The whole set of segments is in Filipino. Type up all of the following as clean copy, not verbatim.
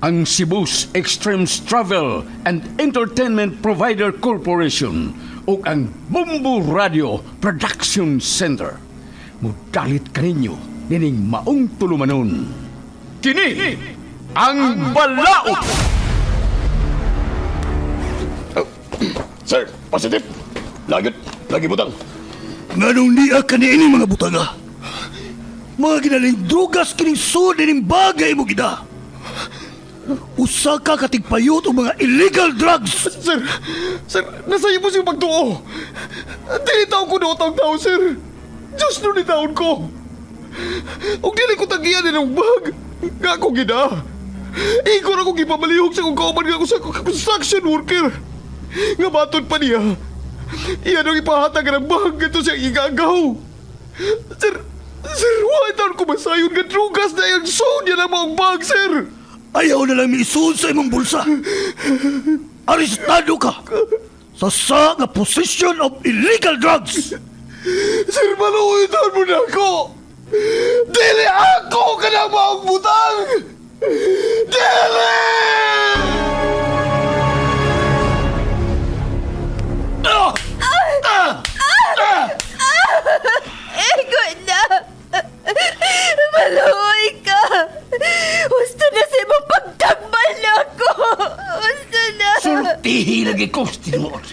ang Cebu's Extremes Travel and Entertainment Provider Corporation o ang Bumbu Radio Production Center. Mudalit kaninyo dining maong tulumanon. Kini ang Balaod! Sir, positive. Lagi butang. Nganong niya kanini mga butaga? Mga ginaling drugas kining sud dining bagay mo gida. Usa ka katigpayot o mga illegal drugs. Sir, nasa iyo po siyang pagtuo. Dili taon ko nootang tao, sir. Diyos no ni taon ko. Huwag dili ko tagiyan ng bag. Nga ako gina. Igor ako gipamalihog sa kong kauman nga ako sa construction worker. Nga batod pa niya. Iyan ang ipahatag ng bag ito siyang igagaw. Sir, why taon ko masayon nga drugas na yung sound niya ng mga bag, sir? Ayaw na lang miisuon sa imong bulsa. Arestado ka sa nga possession of illegal drugs. Sir, maluwitan mo na ako! Dili ako ka na maong butang! Dili! Ego na! Maluoy ka! Gusto na sa imong pagtambal na ako! Gusto na! Sultihi lagi ko, tinuod.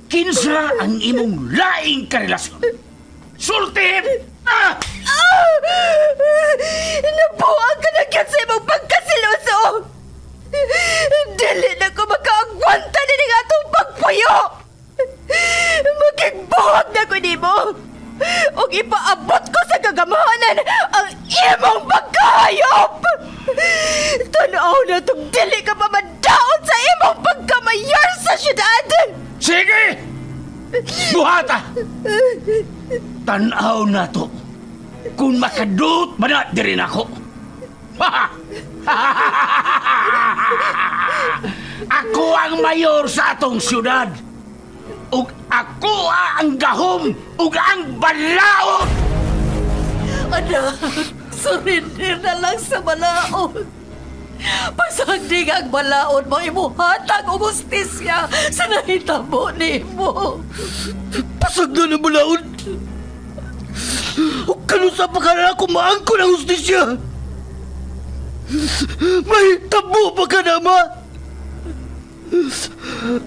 Kinsa ang imong laing karelasyon? Sultihin! Nabuang ka na kyan sa imong pagkasiloso! Dili na ko makaagwanta na ng atong pagpuyo! Magigbuhag na ko nimo! O ipaabot ko sa gagamahanan ang imong pagkahayop! Tanaw na itong dili ka pa madaon sa imong pagkamayor sa syudad! Sige! Buhata! Tanaw na to. Kung makadut man na din ako. Ako ang mayor sa atong syudad. Ug ako ang gahom ug ang balaod. Anak, surrender na lang sa balaod. Pasagdig ang balaod mo, imuhatag o justisya sa nahitabo ni mo. Pasagda na balaod. O kanusa pa ka na ako maangko ng justisya. May tabo pa ka na, ma.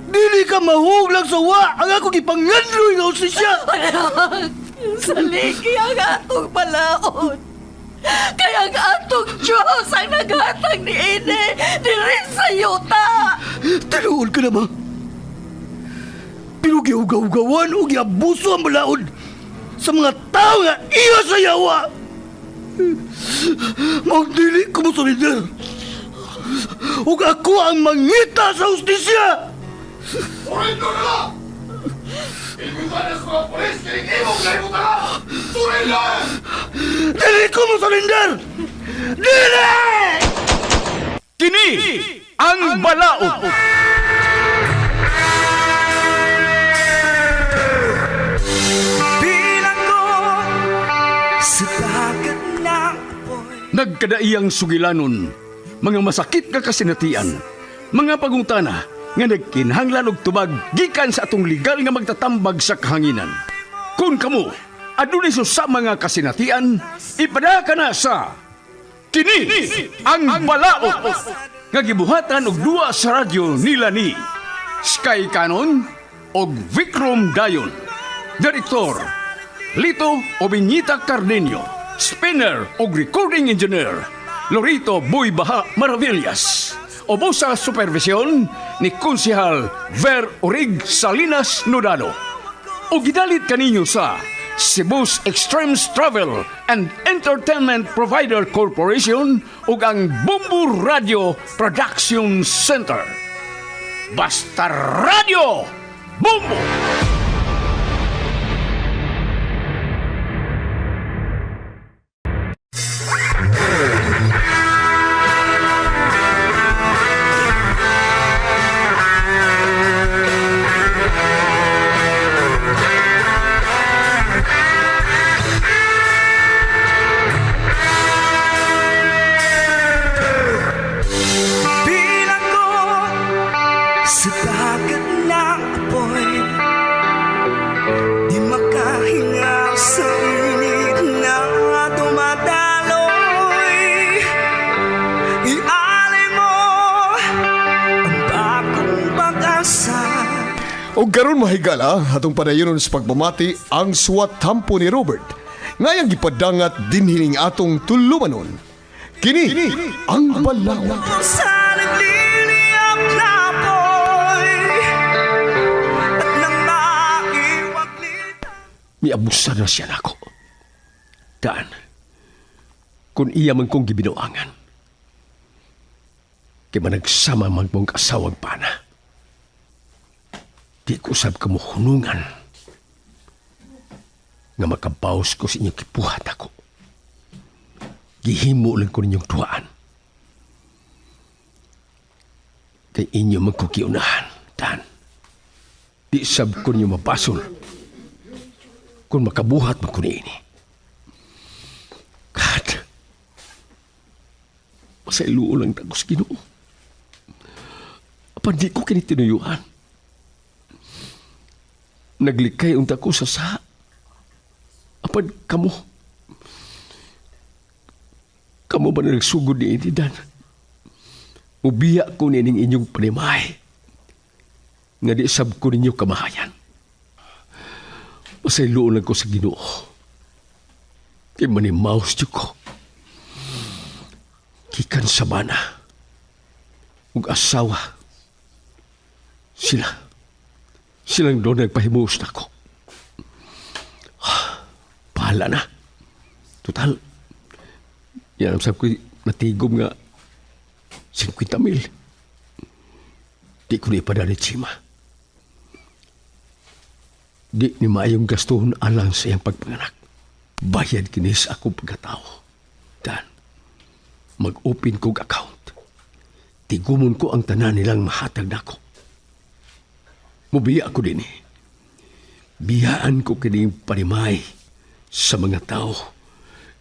Dili ka mahuglang sa wa ang ako gipangandroy ng justisya. Anak, saligi ang atong balaod. Kaya ang atong Diyos ang naghatag ni Ine diri sa yuta. Tinuod ka na, ma. Pero giugaw-gawan o giabuso ang balaod sa mga tao nga iya sa yawa. Magdili ko mo solider. Ug ako ang mangita sa justisya. Surrender na lang! Igubanas ko ang polis kaya imong layo ka! Surrender! Dili ko mo solider. Dili! Kini ang Balaod. Nagkadaiyang sugilanon, mga masakit nga kasinatian, mga pagungtana nga nagkinhanglan og tubag gikan sa atong legal nga magtatambag sa kahanginan. Kung kamo adunay sa mga kasinatian, ipada ka na sa Kini ang Balaod nga gibuhatan og duwa sa radyo nila ni Sky Canon og Vikram Dayon. Direktor Lito Obiñita Cardenio. Spinner o recording engineer Lorito Boy Baha Maravillas. Obo sa supervisyon ni Konsehal Ver Orig Salinas Nodalo. O gidalit kaninyo sa Cebu's Extremes Travel and Entertainment Provider Corporation ug ang Bumbu Radio Production Center. Basta Radio Bumbu! O karon mahigala atong padayonon sa pagpamati ang suwat tampo ni Robert. Ngayang gipadangat dinhining atong tulumanon. Kini ang balawan. Sa nagliliyap na apoy at nang maiwaglit. Miabusa na siya nako. Daan, kung iya man kong gibinuangan, kaya man nagsama man mong kasawag pana, di ko sab ka mo hunungan nga makabawas ko sa inyong kipuhat ako. Gihimo lang ko ninyong tuwaan. Kay inyo magkukiunahan, Dan. Di sab ko ninyo mabasol kung makabuhat man ko niini. God, masaylo lang tagos Ginoo. Apan di ko kinitinuyuan. Naglikay unta ko sa saha. Apan kamo ba na nagsugod ni ini, Dan? Ubiya ko nining inyong panimay. Nga di sab ko ninyo kamahayan. Masaylo lang ko sa Ginoo. Kay manimaos diyo ko. Kikan sa bana. Ug asawa. Silang doon nagpahimuos na ko. Bahala na. Total, yan ang sabi ko natigom nga 50,000. Di ko na ipadali Chima. Di ni maayong gastuhon alang sa iyang pagpanganak. Bayad kinis ako pagkatao. Dan, mag-open kong account. Tigumon ko ang tanan nilang mahatag na ko. Mubiya ako din eh. Biyaan ko kining panimay sa mga tao.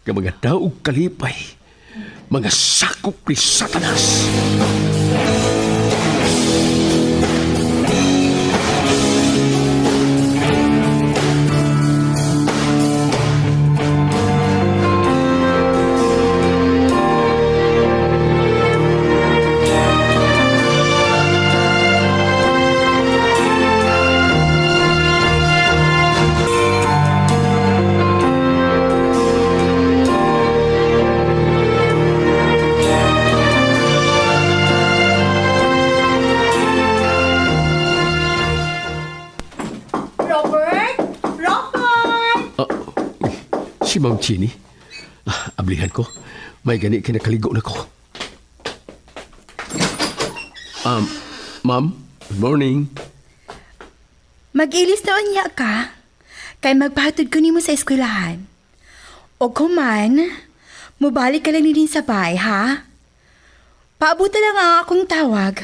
Nga mga tao kalipay. Mga sakop ni Satanas. Si Ma'am Chini. Ablihan ko. May gani kinakaligo na ko. Ma'am, good morning. Mag-ilis na unya ka, kay magpahatod ko nimo sa eskwelahan. O kuman, mubalik ka lang din sa bahay, ha? Paabutan lang ang akong tawag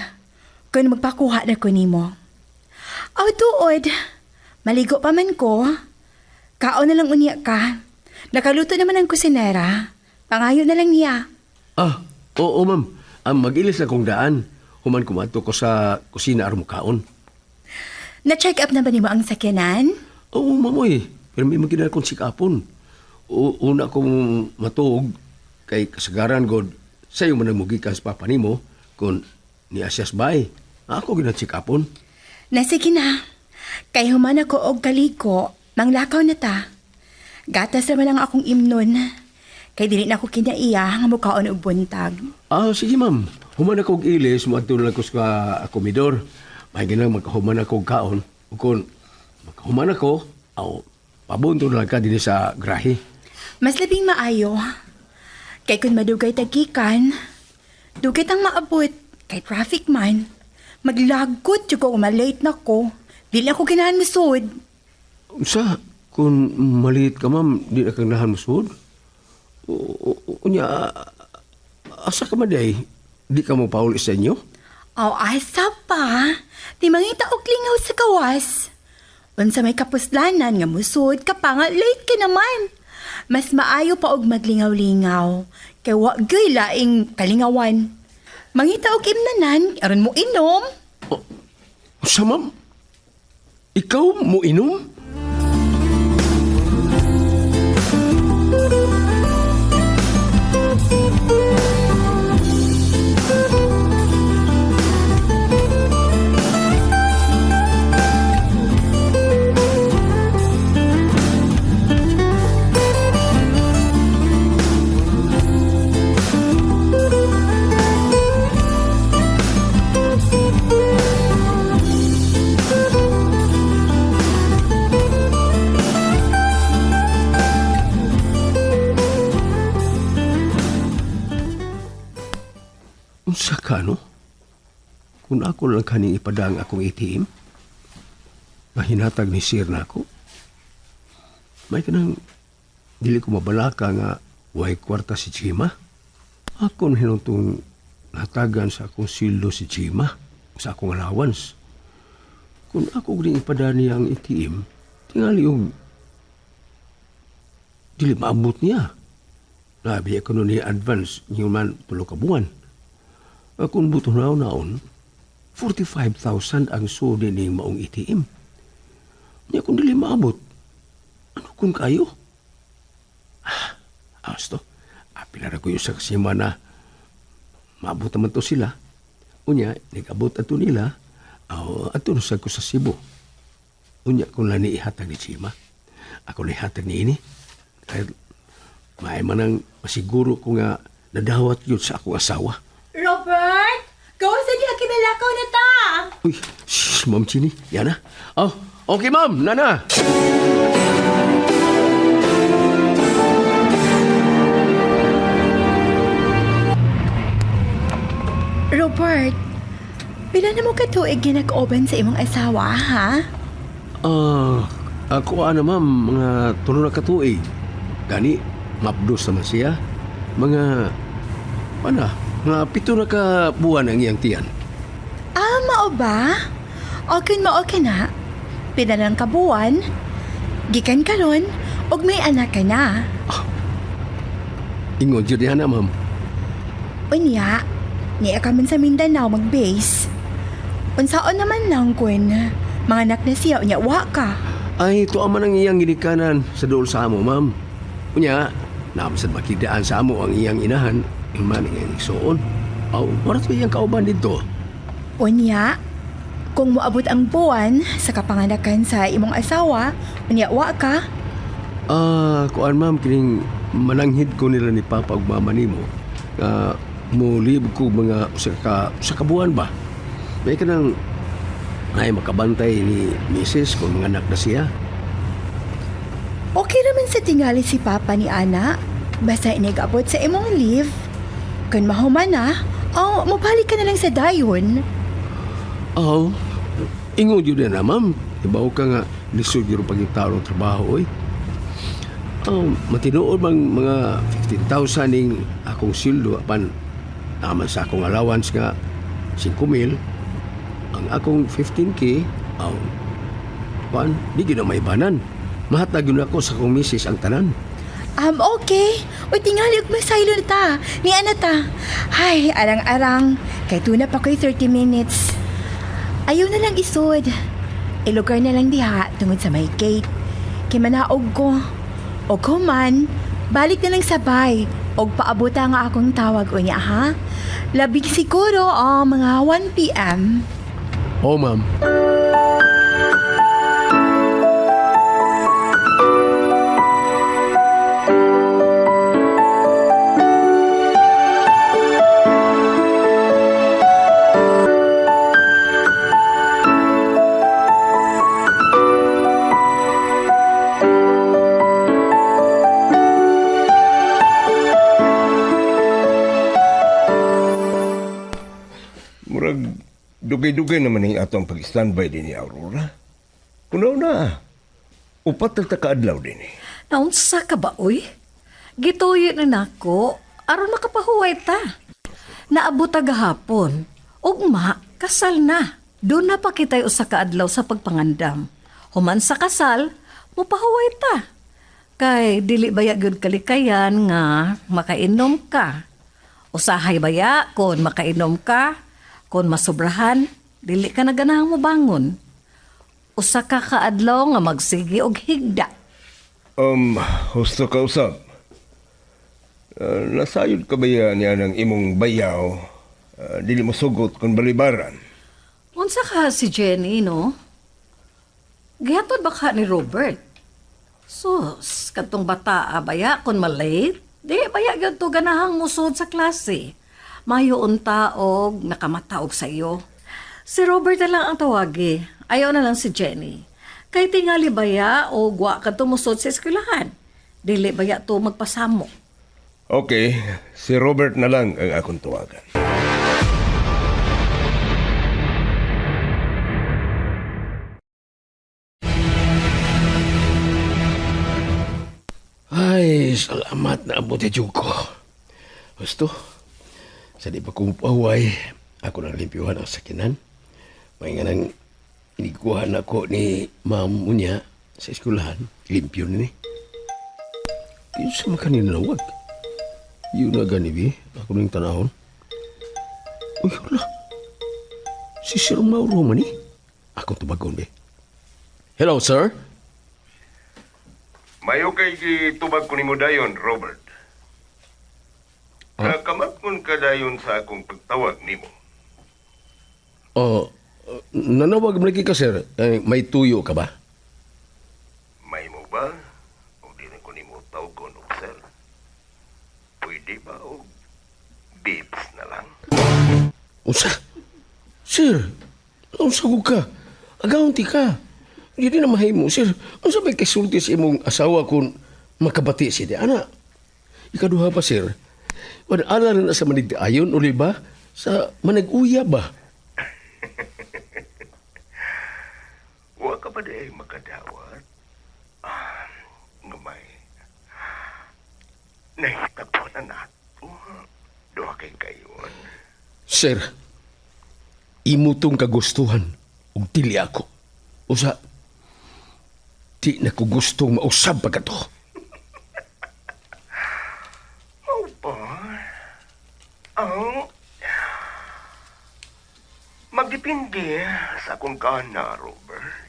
kung magpakuha na ko nimo. Aw, tuod, maligo pa man ko. Kaon na lang unya ka. Nakaluto naman ang kusinera. Pangayo na lang niya. Oo, ma'am. Mag-ilis na kong daan. Human kumato ko sa kusina aron kaon. Na-check up na ba nimo ang sakyanan? Oo, mamoy. Pero may magkina kong sikapon. Una kong matuog kay kasagaran god sa'yo man namugikan sa papa nimo kung ni Asyas Bay. Ako ginatsikapon. Nasige na. Kay human ako og kaliko, manglakaw na ta. Gatas naman ang akong imnon. Kay dili na ako kinaiya nga mukaon og buntag. Sige ma'am. Human ako og ilis, muadto na lang ko sa komedor. May ginang magkahuman ako og kaon. Ug kung magkahuman ako, pabunto na lang ka din sa grahe. Mas labing maayo. Kay kung madugay tagikan, dugay tang maabot. Kay traffic man. Maglagot yung ko, malate na ko. Dili ako ginahan masud. Kung maliit ka ma'am, di na kang nahan masud? Unya, asa ka maday? Di ka mo pauli sa inyo? Asa pa. Di mangita og lingaw sa kawas. Unsa may kapuslanan nga musud ka pa nga late ka naman. Mas maayo pa og maglingaw-lingaw. Kay wa gyud laing kalingawan. Mangita og imnanan, aron mo inom. Sa ma'am? Ikaw mo inom? Unsa ka, no? Kung ako lang kaning ipadang akong ATM, mahinatag ni Sir na ako, may kanang dili ko mabalaka nga way kwarta si Chima. Ako na hinutong natagan sa akong sildo si Chima, sa akong allowance. Kung ako rin ipadani ang ATM, tingali yung dili maabot niya. Nabi ako nun niya advance niyo man 3 ka buwan. Kung buto naon, 45,000 ang sudi ni maong ATM. Niya kung dili maabot, ano kung kayo? Awas to, pilara ko yung sa kasima na maabot naman to sila. Unya, nag-abot ato nila, ato nusag ko sa Cebu. Unya, kung lang ihatag ni Chima, ako na ihatag ni ini. Kahit may manang masiguro ko nga nadawat yun sa akong asawa. Robert, kawasan niya kinalakaw na ta. Uy, shh, Ma'am Chini, yan na. Oh, okay ma'am, nana. Robert, pila na mo katuig ginag-oban sa imong asawa, ha? Ako ma'am, mga 3 na katuig. Gani, mapdos naman siya. Mga 7 na ka buwan ang iyang tiyan. Mao ba? Okay na. Pila ng kabuan, gikan karon, og may anak ka na. Ingon yun yan na, ma'am. Unya, niya ka man sa Mindanao mag-base. Unsaon naman lang kun, mga anak na siya, unya wa ka. Ay, ito aman ang iyang ginikanan sa dool sa amo, ma'am. Unya, naamsad makidaan sa amo ang iyang inahan, yung man ang iyang isuon. Warat ko iyang kauban dito. Unya, kung moabot ang buwan sa kapanganakan sa imong asawa, unya wa ka. Kuan ma'am, kining mananghid ko nila ni Papa ug Mama nimo. Mulib ko mga sa kabuan ba? May ka nang ay makabantay ni Mrs. kung mga anak na siya. Okay naman sa tingali si Papa ni Ana. Basta inigabot sa imong leave. Kung mahuman na, mabalik ka na lang sa dayon. Ingon yun na ma'am. Ibaw ka nga lisod yung pagkitao ng trabaho eh. Matinood mang mga 15,000 ning akong sildo apan naman sa akong allowance nga 5,000. Ang akong 15K, di gina may banan. Mahatag yun ako sa akong misis ang tanan. Okay. O tingali og masaylo na ta. Ni Ana ta. Hay, arang-arang. Kay tuna pa ko'y 30 minutes. Ayaw na lang isod. Ilugar na lang diha tungod sa may gate. Kay manaog ko. O man, balik na lang sabay. Og paabuta nga akong tawag unya ha. Labig siguro mga 1 p.m. Oo, ma'am. Murag dugay-dugay naman yung atong pag-standby din ni Aurora. Kunaw na. Upat na takaadlaw din eh. Naunsa ka ba, uy? Gituyo na nako, aron makapahuway ta. Naabot gahapon. Ugma, kasal na. Doon na pa kita'y usa ka adlaw sa pagpangandam. Human sa kasal, mupahuway ta. Kay dili baya gyud kalikayan nga makainom ka. Usahay baya kon makainom ka, kon masobrahan, dili ka na ganahang mobangon. Usa ka kaadlaw nga magsigi og higda. Husto ka usab. Nasayod ka ba niya ng imong bayaw? Dili mo sugot kung balibaran. Unsa ka si Jenny, no? Gihatod ba ka ni Robert? Sus, katong bata baya kon malate? Di baya gyud to ganahang musod sa klase. Mayo unta og nakamataog sa iyo. Si Robert na lang ang tawagi. Ayaw na lang si Jenny. Kay tingali baya o wa ka tumusod sa eskwelahan. Dili baya to magpasamo. Okay, si Robert na lang ang akong tuwagan. Ay, salamat na abot yung ko. Gusto, sa di pa kong pahuway, ako nang limpyuhan ang sakinan. May nga nang iniguhan ako ni ma'am niya sa eskulahan. Limpyo ni. Yun sa mga kanina nawag. Yun na ganibi, ako nang tanahon. Uy, hala. Si Sir Mauro man eh. Akong tubagon, be. Hello, sir. Mayo kay gitubag ko nimo dayon, Robert. Kamakon ka dayon sa akong pagtawag nimo. Nanawag mo lagi ka, sir. May tuyo ka ba? May mo ba? O di na ko nimo tawgon og sir. Pwede ba o babes na lang? Unsa? Sir, unsa ko ka? Agaunti ka. Hindi na mahimo, sir. Unsa may kasulti sa imong asawa kung makabati si di ana? Ikaduha pa, sir. Wala na sa manigdaayon, uli ba? Sa manag-uya ba? Wa ka ba di makadawat? Ngamay. Nahitabo na nato. Duha kay kayon. Sir, imo tong kagustuhan ug dili ako. Usa, di na ko gustong mausab pa ka to. Oh, ba? Ang... Magdepende sa akong kana, Robert.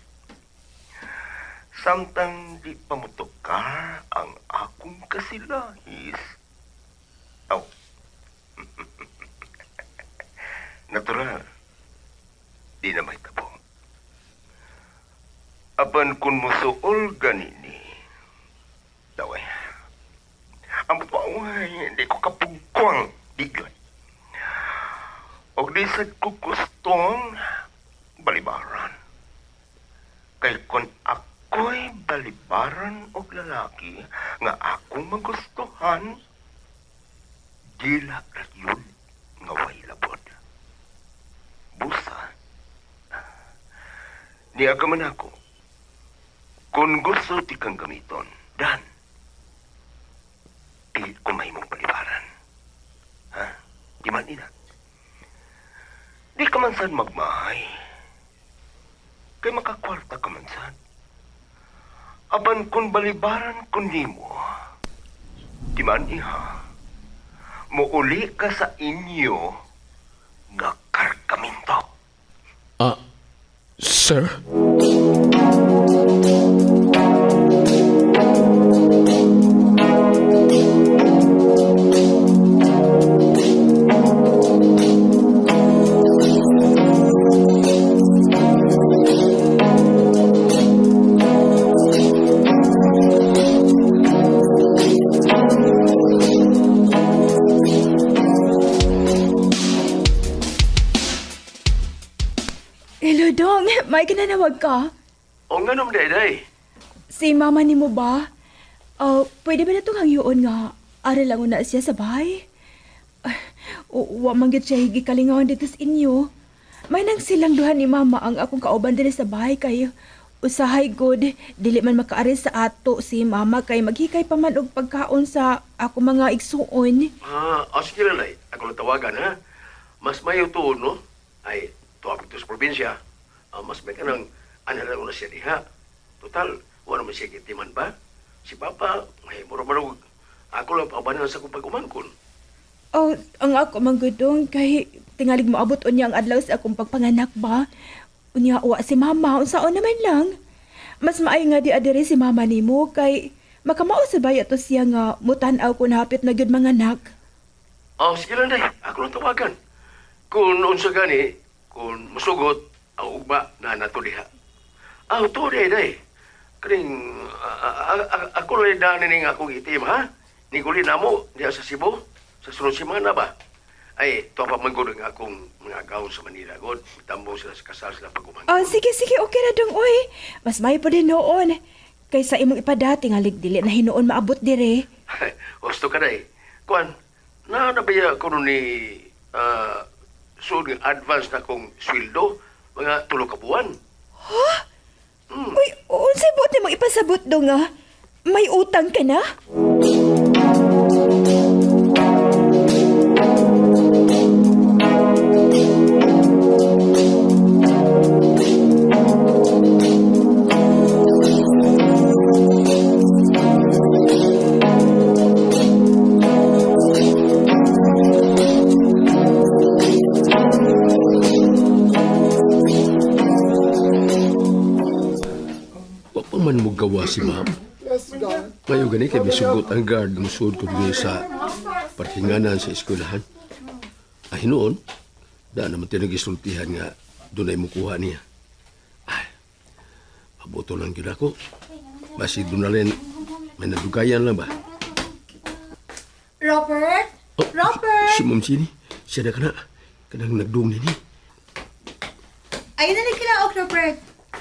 Samtang di pamutok ka ang akong kasilahis. Oh. Natural. Di na may tabo. Apan kun musuol ganini. Daway. Ang baway, hindi ko kapugkwang digay. O di sa kukustong balibaran. Kay kun ako'y balibaran og lalaki nga akong magustuhan, dila ra yun nga way labod. Busa. Niya ka man ako. Kung gusto ti kang gamiton, dan. Di ko may mong balibaran. Ha? Di man ina. Di ka man saan magmahay. Kay makakwarta ka man saan. Aban kung balibaran kun nimo, di man iha. Muuli ka sa inyo nga karkaminto. Sir? Hello, Dong. May kinanawag ka? O nga nung day. Si mama ni mo ba? Pwede ba na itong hangyoon nga aral lang na siya sa bahay? Wa manggit siya higi kalingawan dito sa inyo. May nang silang duhan ni mama ang akong kauban din sa bahay kay usahay good. Dili man makaarin sa ato si mama kay maghikay pa man og pagkaon sa ako mga igsuon. Sige lang, Nay. Ako lang tawagan, ha? Mas mayo to, no? Ay, tuwag ito sa probinsya. Mas may ka nang analala na siya diha. Total, wala naman siya kitiman ba? Si Papa, may mura-marug. Ako lang paubanan sa kong pag-umangkon. Ang ako manggudong kay tingalig mo abot unya ang adlaw sa akong pagpanganak ba? Unya wa si mama, unsaon naman lang. Mas maayo nga di adere si mama nimo kay makamao sa baya to siya nga mutan-aw kun hapit na gyud manganak. Sige lang, Nay. Ako lang tawagan. Kung unsa gani, kung musugot, ang ugma na nato diha. To day. Kaning, ako lang daanin ng akong itim, ha? Niguli na mo, diha sa Cebu, sa sunod semana ba? Ay, ito pa magulong akong mga gawon sa Manila. God, tambong sila sa kasal sila pag-umangkon. Sige, okay na dong, oy. Mas may pa din noon. Kaysa imong ipadati nga ligdili na hinuon maabot dire. Gusto ka, Day. Kuan, nabaya ko nun ni suod ng advance na kong sweldo, mga 3 ka buwan. Uy, unsay buot nimong ipasabot do nga? May utang ka na? Wa pa man mo gawa si ma'am. Ngayon gani kay misugot ang guard ng sud ko dinhi sa parkinganan sa eskwelahan. Ay noon, da naman tinagisultihan nga dunay mo kuha niya. Ay, mabuto lang gyud ako. Basi doon na rin, may nadugayan lang ba? Robert? Oh, Robert! Si Ma'am Sini, siya na ka na. Kanang nagdung nini. Ayun na nagkilaog, Robert.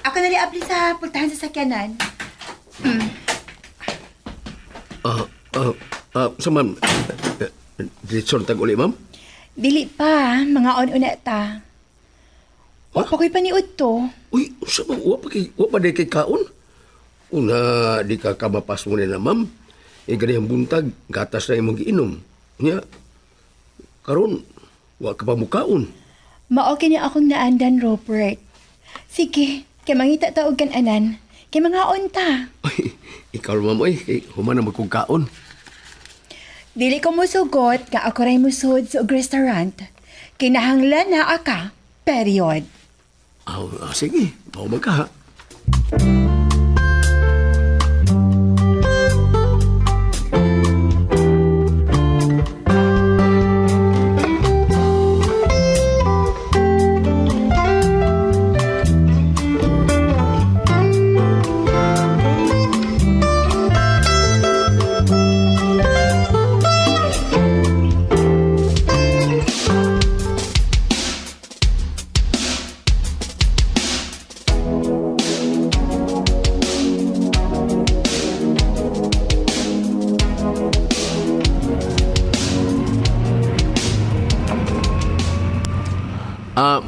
Ako na li-apply sa pultahan sa sakyanan. So ma'am, diretso na tag-uli, ma'am? Dili pa, mga on-una ta. Wa pa ko'y paniud to. Uy, sa ma'am, wa pa di kay kaon? Una, di ka kamapas mo nila, ma'am. E ganihang buntag, gatas na imong giinom. Nya, karon, wa ka pa mukaon. Mao kini akong naandan, Robert. Sige, kay mangita taog kan-anan. Kay mga onta. Ay, ikaw, ma'am, ay, human na magkungkaon. Dili ko musugot nga ako rin musud sa og restaurant. Kinahanglan na aka. Period. Sige, mau magka, ha?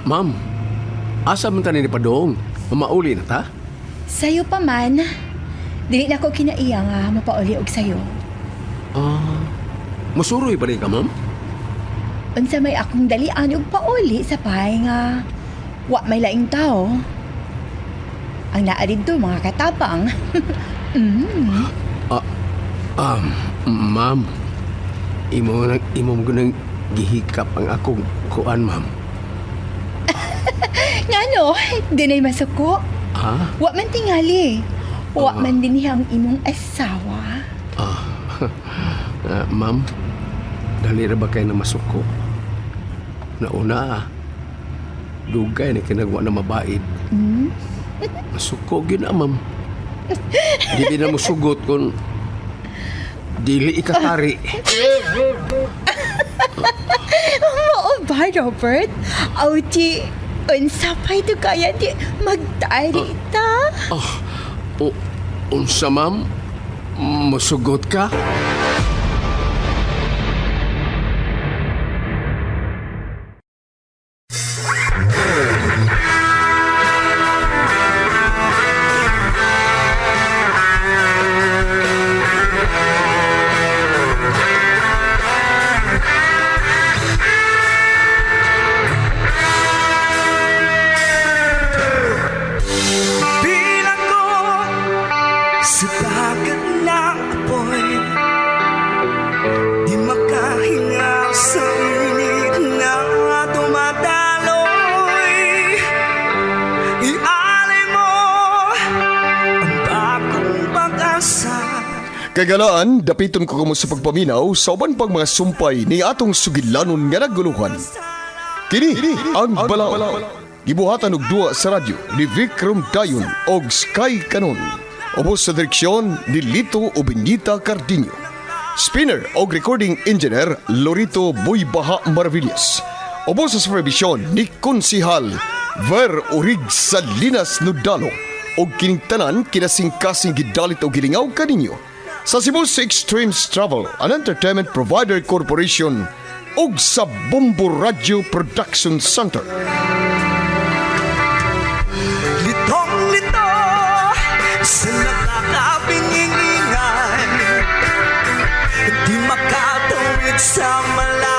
Ma'am, asa man tanin ni Padong? Mamauli na ta? Sayo pa man. Dili na ko kinaiya nga mapauli og sayo. Masuroy pa rin ka, ma'am? Unsa may akong dalian og pauli sa pahay nga wa may laing tao. Ang naa didto mga katapang. Ma'am, imo mo nang gihikap ang akong kuan, ma'am. Ngano, dinay masuko. Ha? Wa man tingali. Wa man dinhi ang imong asawa. Ma'am, dali ra ba kayo na masuko? Nauna, dugay na kinagwa na mabait. Masuko gyud na, ma'am. Dili na mo sugot kung dili ikatari. Mao ba, Robert? Auti, unsa pa'y to kaya di magtari ta? Unsa, ma'am? Masugot ka? Bilang ko sa dagat ng apoy, di makahinga sa init na dumadaloy. Ialay mo ang bagong pag-asa. Kagalaan, dapiton ko kamo sa pagpaminaw sa uban pang mga sumpay ni atong sugilanon nga naguluhan. Kini ang Balaod. Gibuhatan og duwa sa radyo ni Vikram Dayon og Sky Canon. Ubos sa direksyon ni Lito Obenita Cardinho. Spinner og recording engineer Lorito Buybaha Maravillas. Ubos sa supervision ni Konsihal Ver Orig Salinas Nudalo og kining tanan kinasing-kasing gidalit og gilingaw kaninyo sa Cebu Extremes Travel and Entertainment Provider Corporation ug sa Bombo Radio Production Center. Litong-lito sa nakakapingingay, sa malayo